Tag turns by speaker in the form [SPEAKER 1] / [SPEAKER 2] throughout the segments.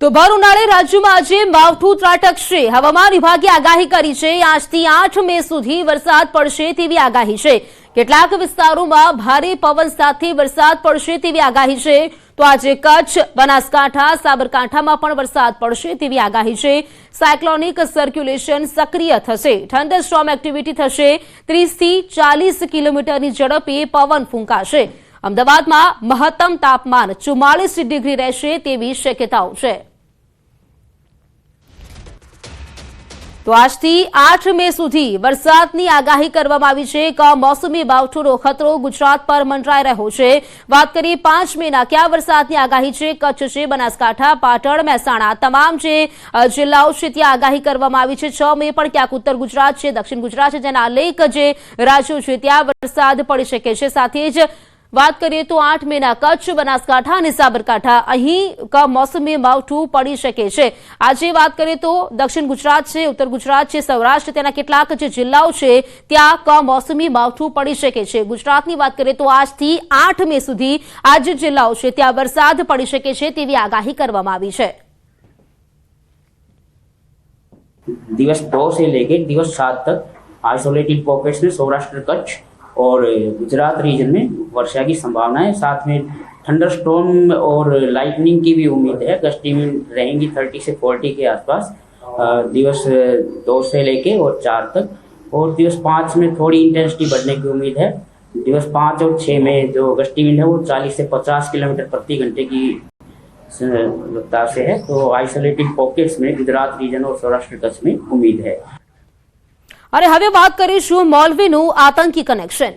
[SPEAKER 1] તો ભર ઉનાળે રાજ્યમાં આજે માવઠું ત્રાટકશે. હવામાન વિભાગે આગાહી કરી છે. આજથી 8 મે સુધી વરસાદ પડશે તેવી આગાહી છે. કેટલાક વિસ્તારોમાં ભારે પવન સાથે વરસાદ પડશે તેવી આગાહી છે. તો આજે કચ્છ, બનાસકાંઠા, સાબરકાંઠામાં પણ વરસાદ પડશે તેવી આગાહી છે. સાયક્લોનિક સર્ક્યુલેશન સક્રિય થશે. થંડરસ્ટોર્મ એક્ટિવિટી થશે. 30 થી 40 કિલોમીટરની ઝડપે પવન ફૂંકાશે. અમદાવાદમાં મહત્તમ તાપમાન 44 ડિગ્રી રહેશે તેવી શક્યતાઓ છે. તો આજથી 8 મે સુધી વરસાદની આગાહી કરવામાં આવી છે. કમોસમી માવઠુંનો ખતરો ગુજરાત પર મંડરાઈ રહ્યો છે. વાત કરીએ 5 મેના કયા વરસાદની આગાહી છે. કચ્છ છે, બનાસકાંઠા, પાટણ, મહેસાણા તમામ જે જિલ્લાઓ છે ત્યાં આગાહી કરવામાં આવી છે. 6 મે પણ ક્યાંક ઉત્તર ગુજરાત છે, દક્ષિણ ગુજરાત છે, જેના અનેક જે રાજ્યો છે ત્યાં વરસાદ પડી શકે છે. સાથે જ વાત કરીએ તો 8 મેના કચ્છ, બનાસકાંઠા અને સાબરકાંઠા અહીં કમોસમી માવઠું પડી શકે છે. આજે વાત કરીએ તો દક્ષિણ ગુજરાત છે, ઉત્તર ગુજરાત છે, સૌરાષ્ટ્ર તેના કેટલાક જે જિલ્લાઓ છે ત્યાં કમોસમી માવઠું પડી શકે છે. ગુજરાતની વાત કરીએ તો આજથી 8 મે સુધી આ જે જિલ્લાઓ છે ત્યાં વરસાદ પડી શકે છે તેવી આગાહી કરવામાં આવી છે.
[SPEAKER 2] दिवस 2 से लेकर दिवस 7 तक आइसोलेटेड पॉकेट्स में सौराष्ट्र, कच्छ और गुजरात रीजन में वर्षा की संभावना है. साथ में थंडर स्टॉर्म और लाइटनिंग की भी उम्मीद है. गस्टी में रहेंगी 30 से 40 के आसपास दिवस 2 से लेके और 4 तक. और दिवस 5 में थोड़ी इंटेंसिटी बढ़ने की उम्मीद है. दिवस 5 और 6 में जो गस्टी विंड है वो 40 से 50 किलोमीटर प्रति घंटे की रफ्तार से है. तो आइसोलेटेड पॉकेट्स में गुजरात रीजन और सौराष्ट्र कच्छ में उम्मीद है.
[SPEAKER 1] અને હવે વાત કરીશું મૌલવીનું આતંકી કનેક્શન.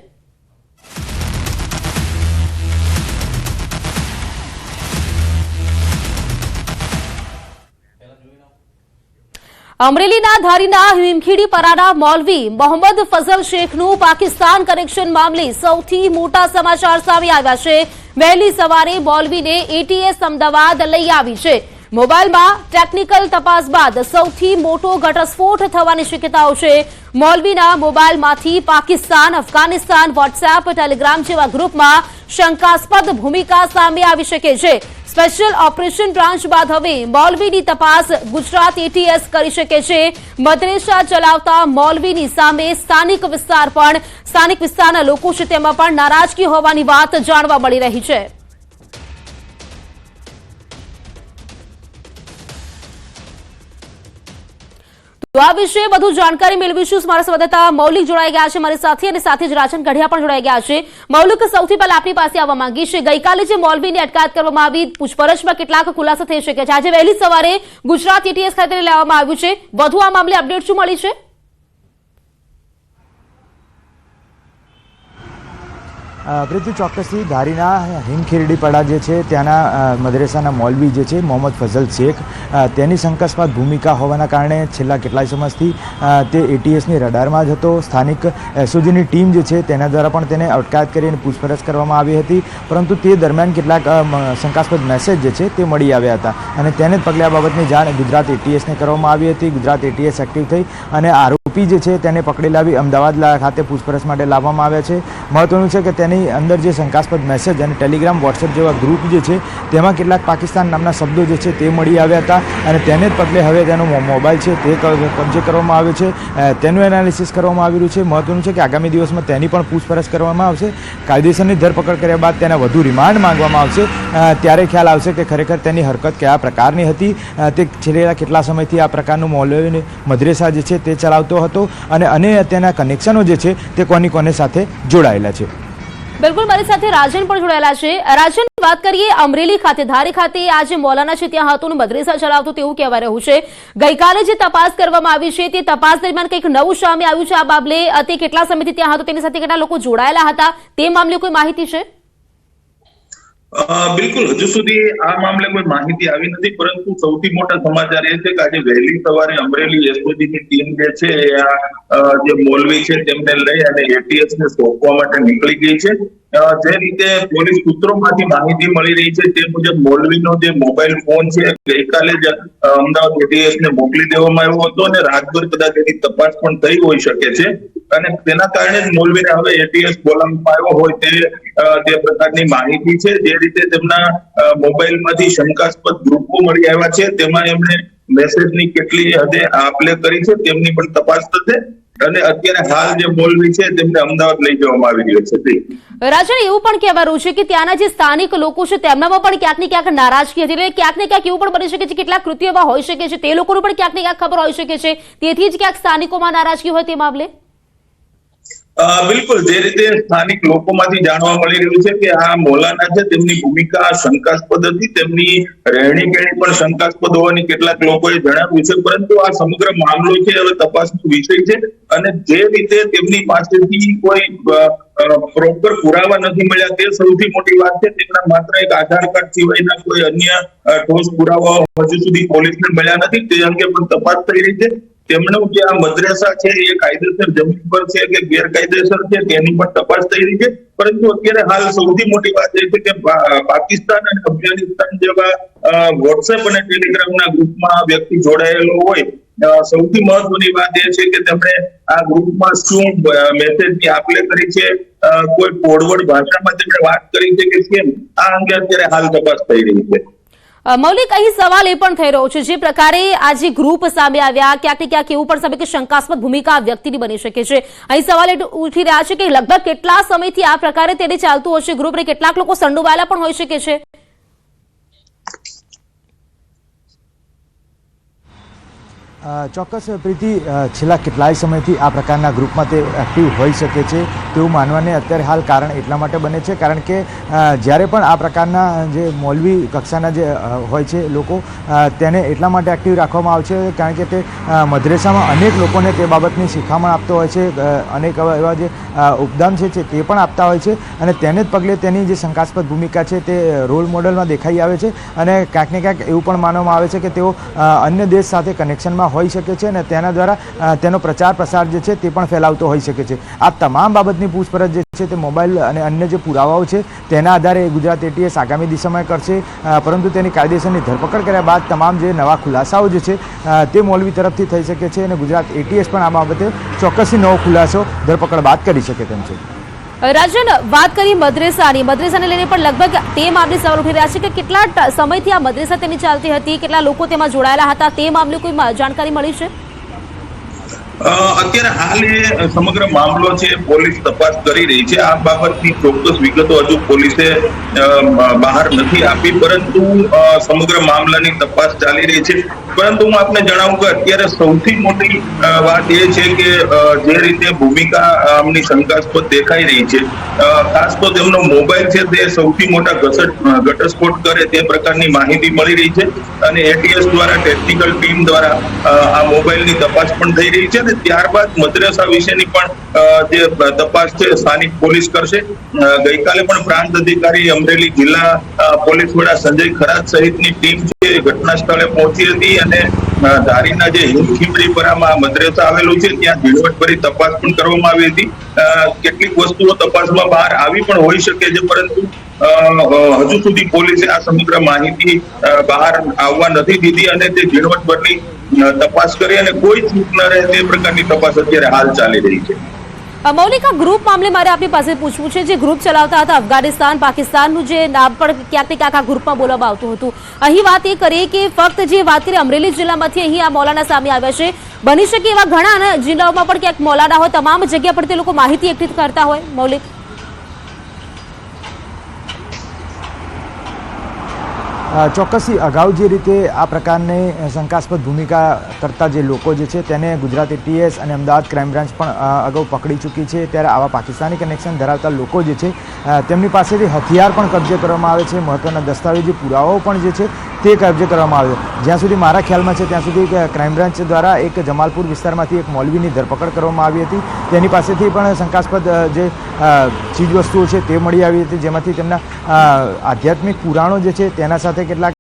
[SPEAKER 1] અમરેલીના ધારીના હિમખીડી પરાના મૌલવી મોહમ્મદ ફઝલ શેખનું પાકિસ્તાન કનેક્શન મામલે સૌથી મોટા સમાચાર સામે આવ્યા છે. વહેલી સવારે મૌલવીને એટીએસ અમદાવાદ લઈ આવી છે. મોબાઈલમાં ટેકનિકલ તપાસ બાદ સૌથી મોટો ઘટસ્ફોટ થવાની શક્યતાઓ છે. મૌલવીના મોબાઈલમાંથી પાકિસ્તાન, અફઘાનિસ્તાન, વોટ્સએપ, ટેલિગ્રામ જેવા ગ્રુપમાં શંકાસ્પદ ભૂમિકા સામે આવી શકે છે. સ્પેશિયલ ઓપરેશન બ્રાન્ચ બાદ હવે મૌલવીની તપાસ ગુજરાત એટીએસ કરી શકે છે. મદ્રેસા ચલાવતા મૌલવીની સામે સ્થાનિક વિસ્તારના લોકો છે તેમાં પણ નારાજગી હોવાની વાત જાણવા મળી રહી છે. તો આ વિશે વધુ જાણકારી મેળવીશું. મારા સંવાદદાતા મૌલિક જોડાઈ ગયા છે મારી સાથે અને સાથે જ રાજન કઢિયા પણ જોડાઈ ગયા છે. મૌલિક, સૌથી પહેલા આપની પાસે આવવા માંગી છે. ગઈકાલે જે મૌલવીની અટકાયત કરવામાં આવી, પૂછપરછમાં કેટલાક ખુલાસા થઈ શકે છે. આજે વહેલી સવારે ગુજરાત એટીએસ ખાતે લેવામાં આવ્યું છે. વધુ આ મામલે અપડેટ શું મળી છે?
[SPEAKER 3] પ્રીતિ, ચોક્કસથી ધારીના હિમખીરડીપડા જે છે ત્યાંના મદ્રેસાના મૌલવી જે છે મોહમ્મદ ફઝલ શેખ, તેની શંકાસ્પદ ભૂમિકા હોવાના કારણે છેલ્લા કેટલાય સમયથી તે એટીએસની રડારમાં જ હતો. સ્થાનિક એસઓજીની ટીમ જે છે તેના દ્વારા પણ તેને અટકાયત કરીને પૂછપરછ કરવામાં આવી હતી. પરંતુ તે દરમિયાન કેટલાક શંકાસ્પદ મેસેજ જે છે તે મળી આવ્યા હતા અને તેને જ પગલે આ બાબતની જાણ ગુજરાત એટીએસને કરવામાં આવી હતી. ગુજરાત એટીએસ એક્ટિવ થઈ અને આરોપી જે છે તેને પકડી લાવી અમદાવાદ ખાતે પૂછપરછ માટે લાવવામાં આવ્યા છે. મહત્વનું છે કે તેની અંદર જે શંકાસ્પદ મેસેજ અને ટેલિગ્રામ, વોટ્સએપ જેવા ગ્રુપ જે છે તેમાં કેટલાક પાકિસ્તાન નામના શબ્દો જે છે તે મળી આવ્યા હતા અને તેને જ પગલે હવે તેનો મોબાઈલ છે તે કબજે કરવામાં આવ્યો છે. તેનું એનાલિસિસ કરવામાં આવી રહ્યું છે. મહત્વનું છે કે આગામી દિવસમાં તેની પણ પૂછપરછ કરવામાં આવશે. કાયદેસરની ધરપકડ કર્યા બાદ તેના વધુ રિમાન્ડ માંગવામાં આવશે. ત્યારે ખ્યાલ આવશે કે ખરેખર તેની હરકત કયા પ્રકારની હતી. તે છેલ્લા કેટલા સમયથી આ પ્રકારનું મૌલવી મદ્રેસા જે છે તે ચલાવતો હતો અને તેના કનેક્શનો જે છે તે કોની સાથે જોડાયેલા છે.
[SPEAKER 1] બિલકુલ, મારી સાથે રાજન પણ જોડાયેલા છે. રાજન, વાત કરીએ અમરેલી ખાતે, ધારી ખાતે આ જે મૌલાના છે ત્યાં હતું અને મદ્રેસા ચલાવતું તેવું કહેવાય રહ્યું છે. ગઈકાલે જે તપાસ કરવામાં આવી છે તે તપાસ દરમિયાન કંઈક નવું સામે આવ્યું છે. આ મામલે તે કેટલા સમયથી ત્યાં હતો, તેની સાથે કેટલા લોકો જોડાયેલા હતા, તે મામલે કોઈ માહિતી છે?
[SPEAKER 4] બિલકુલ, હજુ સુધી આ મામલે કોઈ માહિતી આવી નથી. પરંતુ સૌથી મોટા સમાચાર એ છે કે આજે વહેલી સવારે અમરેલી એસઓજીની ટીમ જે છે જે મૌલવી છે તેમને લઈ અને એટીએસ ને સોંપવા માટે નીકળી ગઈ છે. જે રીતે પોલીસ સૂત્રોમાંથી માહિતી મળી રહી છે તે મુજબ મૌલવીનો જે મોબાઈલ ફોન છે ગઈકાલે જ અમદાવાદ એટીએસ ને મોકલી દેવામાં આવ્યો હતો અને રાતભર કદાચ એની તપાસ પણ થઈ હોઈ શકે છે અને તેના કારણે જ મૌલવીને હવે એટીએસ બોલાવવામાં આવ્યો હોય તે પ્રકારની માહિતી છે. જે રીતે તેમના મોબાઈલમાંથી શંકાસ્પદ ગ્રુપો મળી આવ્યા છે તેમાં એમણે મેસેજની કેટલી હદે આપ-લે કરી છે તેમની પણ તપાસ થશે અને અત્યારે હાલ જે મૌલવી છે તેમને અમદાવાદ લઈ જવામાં આવી રહ્યો છે.
[SPEAKER 1] રાજન, એવું પણ કહેવાનું છે કે ત્યાંના જે સ્થાનિક લોકો છે તેમનામાં પણ ક્યાંક ને ક્યાંક નારાજગી હતી, એટલે ક્યાંક ને ક્યાંક એવું પણ બની શકે છે કેટલાક કૃત્યો એવા હોઈ શકે છે તે લોકોને પણ ક્યાંક ને ક્યાંક ખબર હોઈ શકે છે, તેથી જ ક્યાંક સ્થાનિકોમાં નારાજગી હોય તે મામલે.
[SPEAKER 4] બિલકુલ, જે રીતે સ્થાનિક લોકોમાંથી જાણવા મળી રહ્યું છે કે આ મૌલાના છે તેમની ભૂમિકા શંકાસ્પદ હતી, તેમની રહેણી કેણી પણ શંકાસ્પદ હોવાની કેટલાક લોકોએ જણાવ્યું છે, પરંતુ આ સમગ્ર મામલો છે હવે તપાસનો વિષય છે અને જે રીતે તેમની પાસેથી કોઈ પ્રોપર પુરાવા નથી મળ્યા તે સૌથી મોટી વાત છે. તેમના માત્ર એક આધાર કાર્ડ સિવાયના કોઈ અન્ય ઠોસ પુરાવાઓ હજુ સુધી પોલીસને મળ્યા નથી, તે અંગે પણ તપાસ થઈ રહી છે. તેમનું જે આ મદ્રેસા છે એ કાયદેસર જમીન પર છે કે ગેરકાયદેસર છે તેની પણ તપાસ થઈ રહી છે, પરંતુ અત્યારે હાલ સૌથી મોટી વાત એ છે કે પાકિસ્તાન અને અફઘાનિસ્તાન જેવા વોટ્સએપ અને ટેલિગ્રામના ગ્રુપમાં આ વ્યક્તિ જોડાયેલો હોય, સૌથી મહત્વની વાત એ છે કે તેમણે આ ગ્રુપમાં શું મેસેજની આપ-લે કરી છે, કોઈ કોડવર્ડ ભાષામાં તેમણે વાત કરી છે કે કેમ, આ અંગે અત્યારે હાલ તપાસ થઈ રહી છે.
[SPEAKER 1] મૌલિક, અહીં સવાલ એ પણ થઈ રહ્યો છે જે પ્રકારે આ જે ગ્રુપ સામે આવ્યા ક્યાંક ને ક્યાંક એવું પણ સામે કે શંકાસ્પદ ભૂમિકા આ વ્યક્તિની બની શકે છે. અહીં સવાલ એ ઉઠી રહ્યા છે કે લગભગ કેટલા સમયથી આ પ્રકારે તેને ચાલતું હશે ગ્રુપ અને કેટલાક લોકો સંડોવાયેલા પણ હોઈ શકે છે.
[SPEAKER 3] ચોક્કસ પ્રીતિ, છેલ્લા કેટલાય સમયથી આ પ્રકારના ગ્રુપમાં તે એક્ટિવ હોઈ શકે છે તેવું માનવાને અત્યારે હાલ કારણ એટલા માટે બને છે કારણ કે જ્યારે પણ આ પ્રકારના જે મૌલવી કક્ષાના જે હોય છે લોકો તેને એટલા માટે એક્ટિવ રાખવામાં આવે છે કારણ કે તે મદ્રેસામાં અનેક લોકોને તે બાબતની શિખામણ આપતો હોય છે, અનેક એવા જે ઉપદાન છે તે પણ આપતા હોય છે અને તેને જ પગલે તેની જે શંકાસ્પદ ભૂમિકા છે તે રોલ મોડલમાં દેખાઈ આવે છે અને ક્યાંક ને ક્યાંક એવું પણ માનવામાં આવે છે કે તેઓ અન્ય દેશ સાથે કનેક્શનમાં હોઈ શકે છે અને તેના દ્વારા તેનો પ્રચાર પ્રસાર જે છે તે પણ ફેલાવતો હોઈ શકે છે. આ તમામ બાબતની પૂછપરછ જે છે તે મોબાઈલ અને અન્ય જે પુરાવાઓ છે તેના આધારે ગુજરાત એટીએસ આગામી દિશામાં કરશે, પરંતુ તેની કાયદેસરની ધરપકડ કર્યા બાદ તમામ જે નવા ખુલાસાઓ જે છે તે મૌલવી તરફથી થઈ શકે છે અને ગુજરાત એટીએસ પણ આ બાબતે ચોક્કસથી નવો ખુલાસો ધરપકડ બાદ કરી શકે તેમ છે.
[SPEAKER 1] રાજન, વાત કરી મદ્રેસાને લઈને પણ લગભગ તે મામલે સવાલ ઉઠી રહ્યા છે કે કેટલા સમયથી આ મદ્રેસા તેની ચાલતી હતી, કેટલા લોકો તેમાં જોડાયેલા હતા, તે મામલે કોઈ જાણકારી મળી છે?
[SPEAKER 4] અત્યારે હાલ એ સમગ્ર મામલો છે પોલીસ તપાસ કરી રહી છે. આ બાબતની ચોક્કસ વિગતો હજુ પોલીસે બહાર નથી આપી, પરંતુ સમગ્ર મામલાની તપાસ ચાલી રહી છે. પરંતુ હું આપને જણાવું કે અત્યારે સૌથી મોટી વાત એ છે કે જે રીતે ભૂમિકા આમની શંકાસ્પદ દેખાઈ રહી છે, ખાસ તો તેમનો મોબાઈલ છે તે સૌથી મોટા ઘટસ્ફોટ કરે તે પ્રકારની માહિતી મળી રહી છે અને એટીએસ દ્વારા ટેકનિકલ ટીમ દ્વારા આ મોબાઈલની તપાસ પણ થઈ રહી છે. ત્યારબાદ મદ્રેસા વિશેની પણ જે તપાસ છે સ્થાનિક પોલીસ કરશે. ગઈકાલે પણ પ્રાંત અધિકારી અમરેલી જિલ્લા પોલીસ વડા સંજય ખરાત સહિતની ટીમ છે ઘટના સ્થળે પહોંચી હતી અને ધારીના જે હિમખીમડીપરામાં મદ્રેસા આવેલું છે ત્યાં ઝીણવટભરી તપાસ પણ કરવામાં આવી હતી. કેટલીક વસ્તુઓ તપાસમાં બહાર આવી પણ હોઈ શકે છે, પરંતુ હજુ સુધી પોલીસે આ સમગ્ર માહિતી બહાર આવવા નથી દીધી અને તે ઝીણવટભરની તપાસ કરી અને કોઈ ચૂક ન રહે તે પ્રકારની તપાસ અત્યારે હાલ ચાલી રહી છે.
[SPEAKER 1] મૌલિક, આ ગ્રુપ મામલે મારે આપની પાસે પૂછવું છે, જે ગ્રુપ ચલાવતા હતા અફઘાનિસ્તાન પાકિસ્તાનનું જે નામ પણ ક્યાંક ને ક્યાંક આ ગ્રુપમાં બોલવામાં આવતું હતું, અહીં વાત એ કરીએ કે ફક્ત જે વાત કરીએ અમરેલી જિલ્લામાંથી અહીં આ મૌલાના સામે આવ્યા છે, બની શકે એવા ઘણા જિલ્લાઓમાં પણ ક્યાંક મૌલાના હોય, તમામ જગ્યા પર તે લોકો માહિતી એકત્રિત કરતા હોય. મૌલિક,
[SPEAKER 3] ચોક્કસથી અગાઉ જે રીતે આ પ્રકારની શંકાસ્પદ ભૂમિકા કરતા જે લોકો જે છે તેને ગુજરાત એટીએસ અને અમદાવાદ ક્રાઇમ બ્રાન્ચ પણ અગાઉ પકડી ચૂકી છે, ત્યારે આવા પાકિસ્તાની કનેક્શન ધરાવતા લોકો જે છે તેમની પાસેથી હથિયાર પણ કબજે કરવામાં આવે છે, મહત્ત્વના દસ્તાવેજી પુરાવાઓ પણ જે છે તે કબજે કરવામાં આવે. જ્યાં સુધી મારા ખ્યાલમાં છે ત્યાં સુધી ક્રાઇમ બ્રાન્ચ દ્વારા એક જમાલપુર વિસ્તારમાંથી એક મૌલવીની ધરપકડ કરવામાં આવી હતી, તેની પાસેથી પણ શંકાસ્પદ જે ચીજવસ્તુઓ છે તે મળી આવી હતી, જેમાંથી તેમના આધ્યાત્મિક પુરાણો જે છે તેના સાથે કેટલાક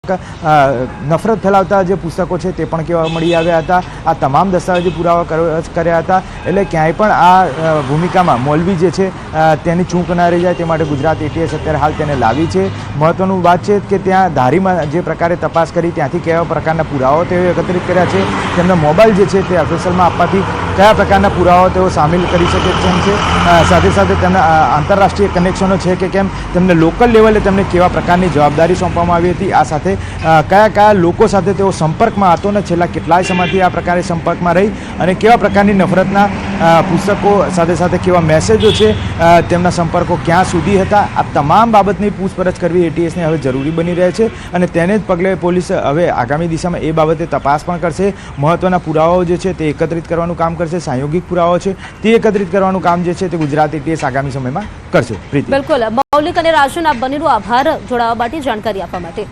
[SPEAKER 3] નફરત ફેલાવતા જે પુસ્તકો છે તે પણ કેવા મળી આવ્યા હતા. આ તમામ દસ્તાવેજી પુરાવા કર્યા હતા. એટલે ક્યાંય પણ આ ભૂમિકામાં મૌલવી જે છે તેની ચૂંક ના રહી જાય તે માટે ગુજરાત ATS અત્યારે હાલ તેને લાવી છે. મહત્વનું વાત છે કે ત્યાં ધારીમાં જે પ્રકારે તપાસ કરી ત્યાંથી કેવા પ્રકારના પુરાવાઓ તેઓ એકત્રિત કર્યા છે, તેમના મોબાઈલ જે છે તે FSLમાં આપવાથી કયા પ્રકારના પુરાવાઓ તેઓ સામેલ કરી શકે તેમ છે, સાથે સાથે તેમના આંતરરાષ્ટ્રીય કનેક્શનો છે કે કેમ, તેમને લોકલ લેવલે તેમને કેવા પ્રકારની જવાબદારી સોંપવામાં આવી હતી, આ સાથે કયા કયા લોકો સાથે તેઓ સંપર્કમાં હતો ને છેલ્લા કેટલાય સમયથી આ પ્રકારે સંપર્કમાં રહી અને કેવા પ્રકારની નફરતના પુસ્તકો સાથે સાથે કેવા મેસેજો છે, તેમના સંપર્કો ક્યાં સુધી હતા, આ તમામ બાબતની પૂછપરછ કરવી ATSને હવે જરૂરી બની રહે છે. અને તેને જ પગલે પોલીસ હવે આગામી દિશામાં એ બાબતે તપાસ પણ કરશે. મહત્વના પુરાવાઓ જે છે તે એકત્રિત કરવાનું કામ કરશે. સાંયોગિક પુરાવાઓ છે તે એકત્રિત કરવાનું કામ જે છે તે ગુજરાત ATS આગામી સમયમાં કરશે. પ્રીતિ.
[SPEAKER 1] બિલકુલ. મૌલિક અને રાજન, આપ બંનેનો આભાર જોડાવા માટે, જાણકારી આપવા માટે.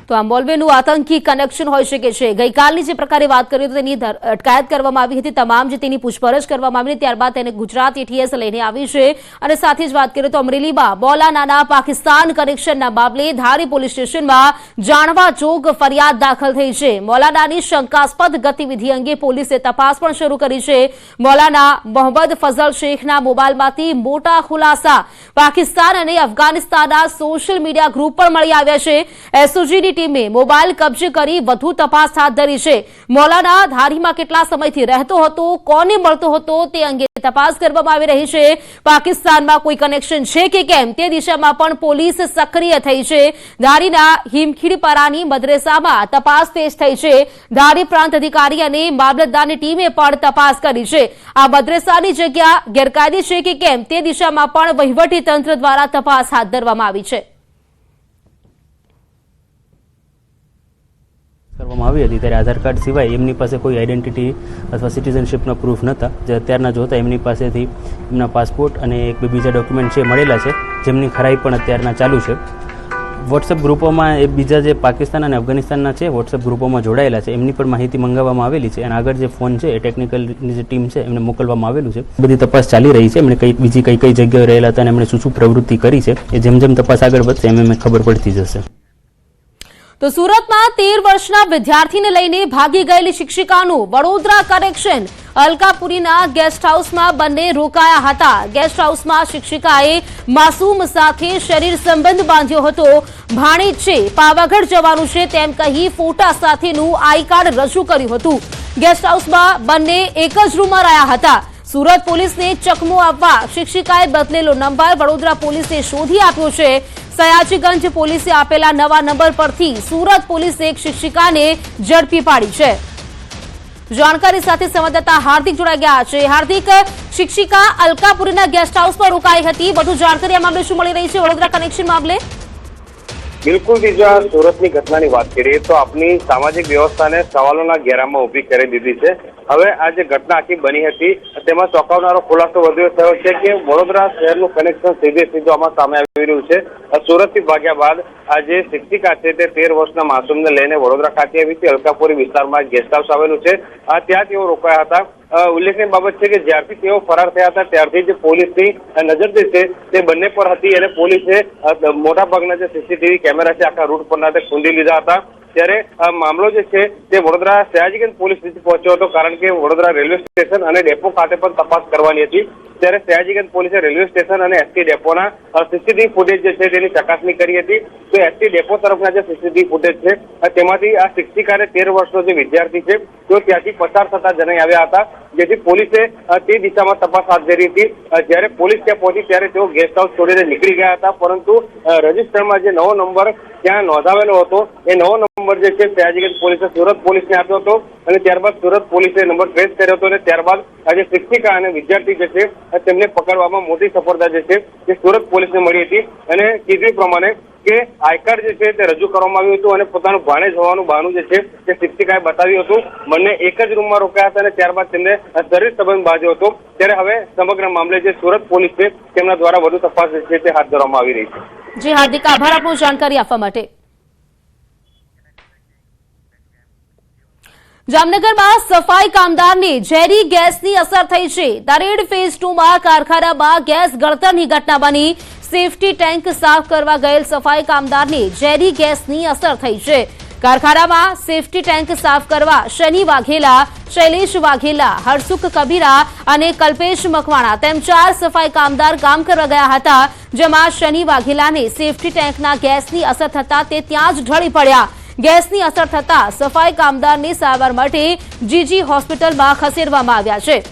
[SPEAKER 1] તો આ મોલવીનું આતંકી કનેક્શન હોઈ શકે છે. ગઈકાલની જે પ્રકારે વાત કરી તેની અટકાયત કરવામાં આવી હતી, તમામ જે તેની પૂછપરછ કરવામાં આવી, ત્યારબાદ તેને ગુજરાત ATS લઈને આવી છે. અને સાથે જ વાત કરીએ તો અમરેલીમાં મૌલાનાના પાકિસ્તાન કનેક્શનના મામલે ધારી પોલીસ સ્ટેશનમાં જાણવા જોગ ફરિયાદ દાખલ થઈ છે. મૌલાનાની શંકાસ્પદ ગતિવિધિ અંગે પોલીસે તપાસ પણ શરૂ કરી છે. મૌલાના મોહમ્મદ ફઝલ શેખના મોબાઈલમાંથી મોટા ખુલાસા પાકિસ્તાન અને અફઘાનિસ્તાનના સોશિયલ મીડિયા ગ્રુપ પણ મળી આવ્યા છે. SOGની ટીમે મોબાઈલ કબજે કરી વધુ તપાસ હાથ ધરી છે. મૌલાના ધારીમાં કેટલા સમયથી રહેતો હતો, કોને મળતો હતો તે અંગે તપાસ કરવામાં આવી રહી છે. પાકિસ્તાનમાં કોઈ કનેક્શન છે કે કેમ તે દિશામાં પણ પોલીસ સક્રિય થઈ છે. ધારીના હિમખીડપરાની મદ્રેસામાં તપાસ તેજ થઈ છે. ધારી પ્રાંત અધિકારી અને મામલતદારની ટીમે પણ તપાસ કરી છે. આ મદ્રેસાની જગ્યા ગેરકાયદે છે કે કેમ તે દિશામાં પણ વહીવટી તંત્ર દ્વારા તપાસ હાથ ધરવામાં આવી છે.
[SPEAKER 5] કરવામાં આવી હતી ત્યારે આધાર કાર્ડ સિવાય એમની પાસે કોઈ આઈડેન્ટિટી અથવા સિટીઝનશીપનો પ્રૂફ નહોતા. જે અત્યારના જોતા એમની પાસેથી એમના પાસપોર્ટ અને એક બીજા ડોક્યુમેન્ટ છે મળેલા છે, જેમની ખરાઈ પણ અત્યારના ચાલુ છે. વોટ્સએપ ગ્રુપોમાં એ બીજા જે પાકિસ્તાન અને અફઘાનિસ્તાનના છે વોટ્સએપ ગ્રુપોમાં જોડાયેલા છે એમની પણ માહિતી મંગાવવામાં આવેલી છે અને આગળ જે ફોન છે એ ટેકનિકલની જે ટીમ છે એમને મોકલવામાં આવેલું છે. બધી તપાસ ચાલી રહી છે. એમણે બીજી કઈ કઈ જગ્યાએ રહેલા હતા અને એમણે શું પ્રવૃત્તિ કરી છે એ જેમ જેમ તપાસ આગળ વધશે એમ ખબર પડતી જશે.
[SPEAKER 1] તો સુરતમાં 13 વર્ષના વિદ્યાર્થીને લઈને ભાગી ગયેલી શિક્ષિકાનું વડોદરા કનેક્શન. અલકાપુરીના ગેસ્ટ હાઉસમાં બંને રોકાયા હતા. ગેસ્ટ હાઉસમાં શિક્ષિકાએ માસૂમ સાથે શરીર સંબંધ બાંધ્યો હતો. ભાણેજ છે, પાવાગઢ જવાનું છે તેમ કહી ફોટા સાથેનું આઈ કાર્ડ રજૂ કર્યું હતું. ગેસ્ટ હાઉસમાં બંને એક જ રૂમમાં રહ્યા હતા. સુરત પોલીસને ચકમો આપવા શિક્ષિકાએ બદલેલો નંબર વડોદરા પોલીસે શોધી આપ્યો છે. સયાજીગંજ પોલીસે આપેલા નવા નંબર પરથી સુરત પોલીસે એક શિક્ષિકાને ઝડપી પાડી છે. જાણકારી સાથે સંવાદદાતા હાર્દિક જોડાઈ ગયા છે. હાર્દિક, શિક્ષિકા અલકાપુરીના ગેસ્ટ હાઉસમાં રોકાઈ હતી, વધુ જાણકારી આ મામલે શું મળી રહી છે વડોદરા કનેક્શન મામલે?
[SPEAKER 6] બિલકુલ બીજા સુરતની ઘટનાની વાત કરીએ તો આપની સામાજિક વ્યવસ્થાને સવાલોના ઘેરામાં ઉભી કરી દીધી છે. હવે આ જે ઘટના આખી બની હતી તેમાં ચોંકાવનારો ખુલાસો વધુ થયો છે કે વડોદરા શહેરનું કનેક્શન સીધે આમાં સામે આવી રહ્યું છે. સુરતથી ભાગ્યા બાદ આ જે શિક્ષિકા છે તે 13 વર્ષના માસૂમને લઈને વડોદરા ખાતે આવી હતી. અલકાપુરી વિસ્તારમાં ગેસ્ટ હાઉસ આવેલું છે, ત્યાં તેઓ રોકાયા હતા. ઉલ્લેખનીય બાબત છે કે જ્યારથી તેઓ ફરાર થયા હતા ત્યારથી જ પોલીસની નજર જે છે તે બંને પર હતી અને પોલીસે મોટાભાગના જે CCTV કેમેરા છે આખા રૂટ પરના તે ખૂંદી લીધા હતા. ત્યારે મામલો જે છે તે વડોદરા સયાજીગંજ પોલીસ સ્ટેશન પહોંચ્યો હતો, કારણ કે વડોદરા રેલવે સ્ટેશન અને ડેપો ખાતે પણ તપાસ કરવાની હતી. ત્યારે સયાજીગંજ પોલીસે રેલવે સ્ટેશન અને ST ડેપોના CCTV ફૂટેજ જે છે તેની ચકાસણી કરી હતી. તો ST ડેપો તરફના જે CCTV ફૂટેજ છે તેમાંથી આ શિક્ષિકાને 13 વર્ષનો જે વિદ્યાર્થી છે તેઓ ત્યાંથી પસાર થતા જણાઈ આવ્યા હતા, જેથી પોલીસે તે દિશામાં તપાસ હાથ ધરી હતી. જ્યારે પોલીસ ત્યાં પહોંચી ત્યારે તેઓ ગેસ્ટ હાઉસ છોડીને નીકળી ગયા હતા, પરંતુ રજીસ્ટરમાં જે નવો નંબર ત્યાં નોંધાવેલો હતો એ નવો નંબર જે છે સયાજીગંજ પોલીસે સુરત પોલીસને આપ્યો હતો અને ત્યારબાદ સુરત પોલીસે નંબર ટ્રેસ કર્યો હતો અને ત્યારબાદ આજે શિક્ષિકા અને વિદ્યાર્થી જે છે તેમને પકડવામાં મોટી સફળતા જે છે તે સુરત પોલીસને મળી હતી. અને કીધું પ્રમાણે કે આઈ કાર્ડ જે છે તે રજૂ કરવામાં આવ્યું હતું અને પોતાનું ભાણેજ હોવાનું બહાનું જે છે તે શિક્ષિકાએ બતાવ્યું હતું. બંને એક જ રૂમમાં રોકાયા હતા અને ત્યારબાદ તેમને શરીર સંબંધ બાંધ્યો હતો. ત્યારે હવે સમગ્ર મામલે જે સુરત પોલીસ છે તેમના દ્વારા વધુ તપાસ જે છે તે હાથ ધરવામાં આવી રહી છે.
[SPEAKER 1] જી હાર્દિક, આભાર આપનો જાણકારી આપવા માટે. જામનગરમાં સફાઈ કામદારને ઝેરી ગેસની અસર થઈ છે. દરેડ ફેઝ 2માં કારખાનામાં ગેસ ગળતરની ઘટના બની. સેફટી ટેન્ક સાફ કરવા ગયેલ સફાઈ કામદારને ઝેરી ગેસની અસર થઈ છે। કારખાનામાં સેફટી ટેન્ક સાફ કરવા શનિ વાઘેલા, શૈલેષ વાઘેલા, હરસુખ કબીરા અને કલ્પેશ મકવાણા તેમ 4 સફાઈ કામદાર કામ કરવા ગયા હતા, જેમાં શનિ વાઘેલાને સેફટી ટેન્કના ગેસની અસર થતા તે ત્યાં જ ઢળી પડ્યા। ગેસની અસર થતા સફાઈ કામદારને સારવાર માટે જીજી હોસ્પિટલમાં ખસેડવામાં આવ્યા છે।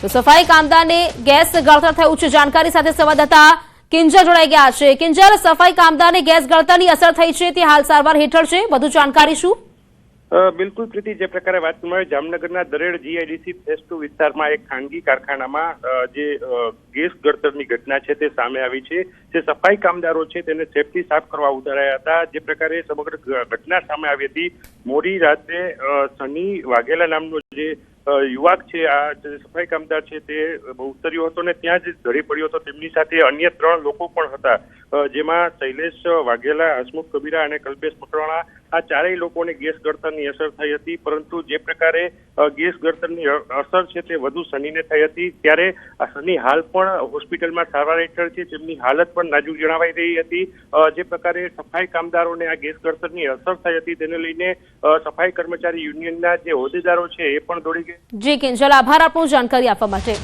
[SPEAKER 1] તો સફાઈ કામદારને ગેસ ગળતર થયું છે। જાણકારી સાથે સંવાદદાતા કિંજલ જોડાઈ ગયા છે। કિંજલ, સફાઈ કામદારને ગેસ ગળતરની અસર થઈ છે, તે હાલ સારવાર હેઠળ છે, વધુ જાણકારી શું?
[SPEAKER 7] બિલકુલ પ્રીતિ, જે પ્રકારે વાત કરવામાં આવી, જામનગરના દરેડ જીઆઈડીસી ફેઝ 2 વિસ્તારમાં એક ખાનગી કારખાનામાં જે ગેસ ગળતરની ઘટના છે તે સામે આવી છે। જે સફાઈ કામદારો છે તેને સેફટી સાફ કરવા ઉતાર્યા હતા। જે પ્રકારે સમગ્ર ઘટના સામે આવી હતી, મોડી રાત્રે સની વાઘેલા નામનો જે યુવક છે, આ સફાઈ કામદાર છે, તે ઉતર્યો હતો ને ત્યાં જ ઢળી પડ્યો હતો। તેમની સાથે અન્ય 3 લોકો પણ હતા, જેમાં શૈલેષ વાઘેલા, હસમુખ કબીરા અને કલ્પેશ મકવાણા, આ 4 લોકોને ગેસ ગળતરની અસર થઈ હતી। પરંતુ જે પ્રકારે ગેસ ગળતરની અસર છે તે વધુ સનીને થઈ હતી, ત્યારે આ સની હાલ પણ હોસ્પિટલમાં સારવાર હેઠળ છે, તેમની હાલત પણ નાજુક જણાવાઈ રહી હતી। જે પ્રકારે સફાઈ કામદારોને આ ગેસ ગળતરની અસર થઈ હતી તેને લઈને સફાઈ કર્મચારી યુનિયનના જે હોદ્દેદારો છે એ પણ દોડી ગયા।
[SPEAKER 1] જી કિંજલ, આભાર આપનો જાણકારી આપવા માટે।